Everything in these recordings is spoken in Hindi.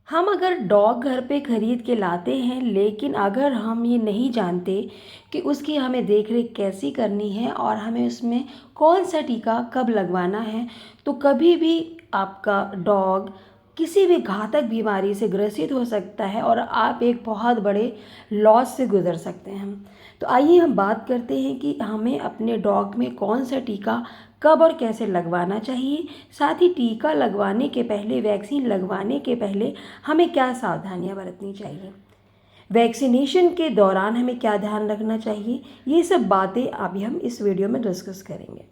हम अगर डॉग घर पे ख़रीद के लाते हैं, लेकिन अगर हम ये नहीं जानते कि उसकी हमें देख रेख कैसी करनी है और हमें उसमें कौन सा टीका कब लगवाना है, तो कभी भी आपका डॉग किसी भी घातक बीमारी से ग्रसित हो सकता है और आप एक बहुत बड़े लॉस से गुज़र सकते हैं। तो आइए हम बात करते हैं कि हमें अपने डॉग में कौन सा टीका कब और कैसे लगवाना चाहिए। साथ ही टीका लगवाने के पहले, वैक्सीन लगवाने के पहले हमें क्या सावधानियां बरतनी चाहिए, वैक्सीनेशन के दौरान हमें क्या ध्यान रखना चाहिए, ये सब बातें अभी हम इस वीडियो में डिस्कस करेंगे।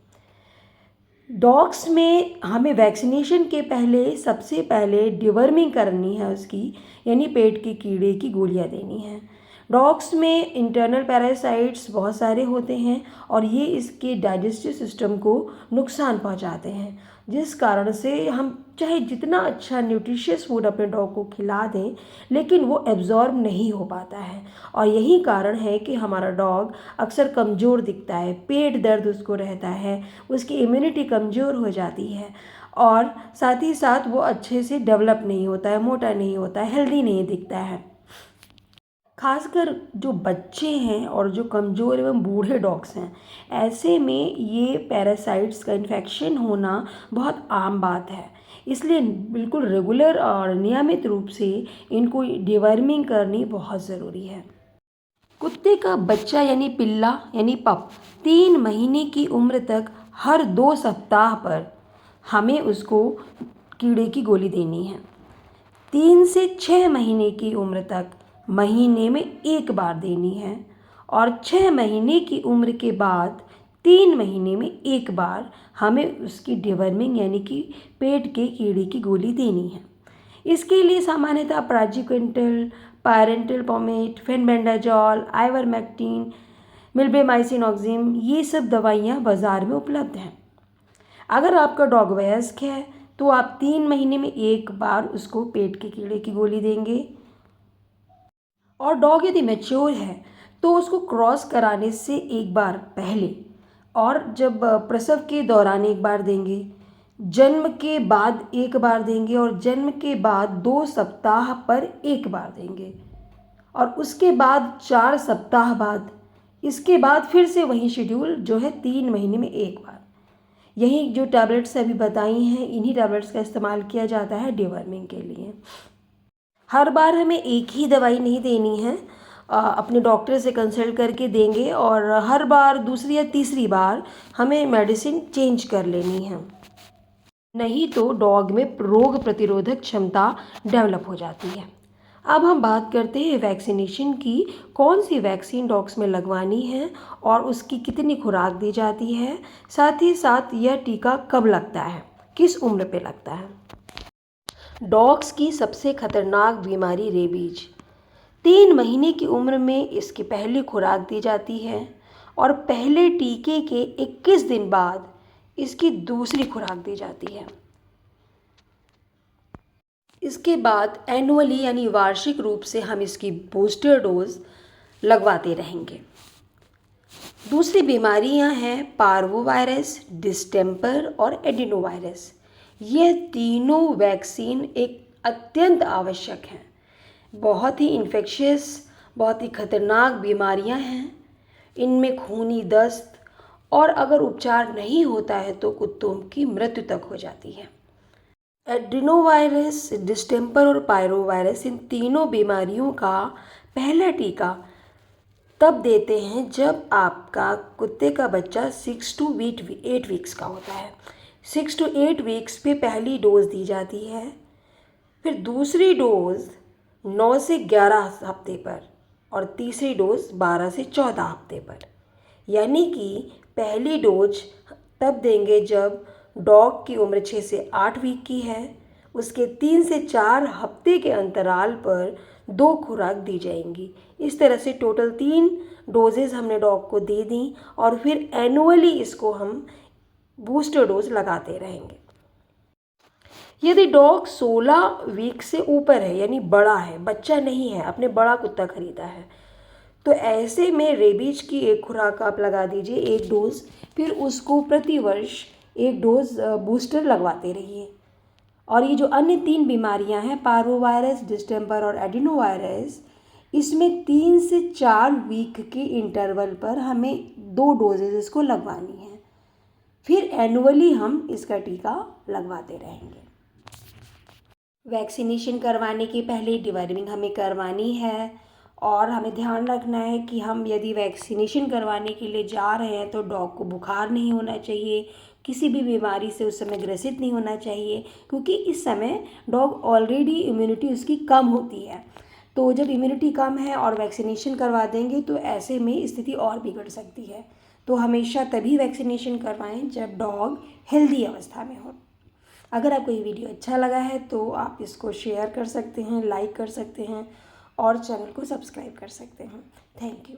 डॉग्स में हमें वैक्सीनेशन के पहले सबसे पहले डिवर्मिंग करनी है उसकी, यानी पेट के कीड़े की गोलियां देनी है। डॉग्स में इंटरनल पैरासाइट्स बहुत सारे होते हैं और ये इसके डाइजेस्टिव सिस्टम को नुकसान पहुंचाते हैं, जिस कारण से हम चाहे जितना अच्छा न्यूट्रिशियस फूड अपने डॉग को खिला दें, लेकिन वो एब्जॉर्ब नहीं हो पाता है। और यही कारण है कि हमारा डॉग अक्सर कमज़ोर दिखता है, पेट दर्द उसको रहता है, उसकी इम्यूनिटी कमज़ोर हो जाती है और साथ ही साथ वो अच्छे से डेवलप नहीं होता है, मोटा नहीं होता है, हेल्दी नहीं दिखता है। खासकर जो बच्चे हैं और जो कमज़ोर एवं बूढ़े डॉग्स हैं, ऐसे में ये पैरासाइट्स का इन्फेक्शन होना बहुत आम बात है। इसलिए बिल्कुल रेगुलर और नियमित रूप से इनको डिवर्मिंग करनी बहुत ज़रूरी है। कुत्ते का बच्चा यानी पिल्ला यानी पप 3 महीने की उम्र तक हर 2 सप्ताह पर हमें उसको कीड़े की गोली देनी है। 3 से 6 महीने की उम्र तक महीने में एक बार देनी है और 6 महीने की उम्र के बाद 3 महीने में एक बार हमें उसकी डिवर्मिंग यानी कि पेट के कीड़े की गोली देनी है। इसके लिए सामान्यतः प्राजिक्विंटल, पायरेंटल पोमेट, फेनबेंडाजॉल, आइवरमेक्टिन, मिल्बेमाइसिन ऑक्सिम, ये सब दवाइयाँ बाज़ार में उपलब्ध हैं। अगर आपका डॉग वयस्क है तो आप 3 महीने में एक बार उसको पेट के कीड़े की गोली देंगे और डॉग यदि मैच्योर है तो उसको क्रॉस कराने से एक बार पहले और जब प्रसव के दौरान एक बार देंगे, जन्म के बाद एक बार देंगे और जन्म के बाद 2 सप्ताह पर एक बार देंगे और उसके बाद 4 सप्ताह बाद, इसके बाद फिर से वही शेड्यूल जो है 3 महीने में एक बार। यही जो टैबलेट्स अभी बताई हैं, इन्हीं टैबलेट्स का इस्तेमाल किया जाता है डिवर्मिंग के लिए। हर बार हमें एक ही दवाई नहीं देनी है, अपने डॉक्टर से कंसल्ट करके देंगे और हर बार दूसरी या तीसरी बार हमें मेडिसिन चेंज कर लेनी है, नहीं तो डॉग में रोग प्रतिरोधक क्षमता डेवलप हो जाती है। अब हम बात करते हैं वैक्सीनेशन की, कौन सी वैक्सीन डॉग्स में लगवानी है और उसकी कितनी खुराक दी जाती है, साथ ही साथ यह टीका कब लगता है, किस उम्र पे लगता है। डॉग्स की सबसे खतरनाक बीमारी रेबीज। 3 महीने की उम्र में इसकी पहली खुराक दी जाती है और पहले टीके के 21 दिन बाद इसकी दूसरी खुराक दी जाती है। इसके बाद एनुअली यानी वार्षिक रूप से हम इसकी बूस्टर डोज लगवाते रहेंगे। दूसरी बीमारियां हैं पार्वोवायरस, डिस्टेम्पर और एडिनोवायरस। यह तीनों वैक्सीन एक अत्यंत आवश्यक हैं। बहुत ही इन्फेक्शियस, बहुत ही खतरनाक बीमारियां हैं। इनमें खूनी दस्त और अगर उपचार नहीं होता है तो कुत्तों की मृत्यु तक हो जाती है। एडिनोवायरस, डिस्टेम्पर और पायरोवायरस, इन तीनों बीमारियों का पहला टीका तब देते हैं जब आपका कुत्ते का बच्चा 6 to 8 वीक्स का होता है। 6 to 8 वीक्स पे पहली डोज दी जाती है, फिर दूसरी डोज 9 से 11 हफ्ते पर और तीसरी डोज 12 से 14 हफ्ते पर। यानी कि पहली डोज तब देंगे जब डॉग की उम्र 6 से 8 वीक की है, उसके 3 से 4 हफ्ते के अंतराल पर 2 खुराक दी जाएंगी। इस तरह से टोटल 3 डोजेज़ हमने डॉग को दे दी और फिर एनुअली इसको हम बूस्टर डोज लगाते रहेंगे। यदि डॉग 16 वीक से ऊपर है यानी बड़ा है, बच्चा नहीं है, आपने बड़ा कुत्ता खरीदा है, तो ऐसे में रेबीज की एक खुराक आप लगा दीजिए, एक डोज, फिर उसको प्रतिवर्ष एक डोज बूस्टर लगवाते रहिए और ये जो अन्य 3 बीमारियां हैं, पार्वोवायरस, डिस्टेंपर और एडिनोवायरस, इसमें 3 से 4 वीक के इंटरवल पर हमें 2 डोजेज इसको लगवानी है। फिर एनुअली हम इसका टीका लगवाते रहेंगे। वैक्सीनेशन करवाने के पहले डिवर्मिंग हमें करवानी है और हमें ध्यान रखना है कि हम यदि वैक्सीनेशन करवाने के लिए जा रहे हैं तो डॉग को बुखार नहीं होना चाहिए, किसी भी बीमारी से उस समय ग्रसित नहीं होना चाहिए, क्योंकि इस समय डॉग ऑलरेडी इम्यूनिटी उसकी कम होती है। तो जब इम्यूनिटी कम है और वैक्सीनेशन करवा देंगे तो ऐसे में स्थिति और बिगड़ सकती है। तो हमेशा तभी वैक्सीनेशन करवाएं जब डॉग हेल्दी अवस्था में हो। अगर आपको ये वीडियो अच्छा लगा है तो आप इसको शेयर कर सकते हैं, लाइक कर सकते हैं और चैनल को सब्सक्राइब कर सकते हैं। Thank you.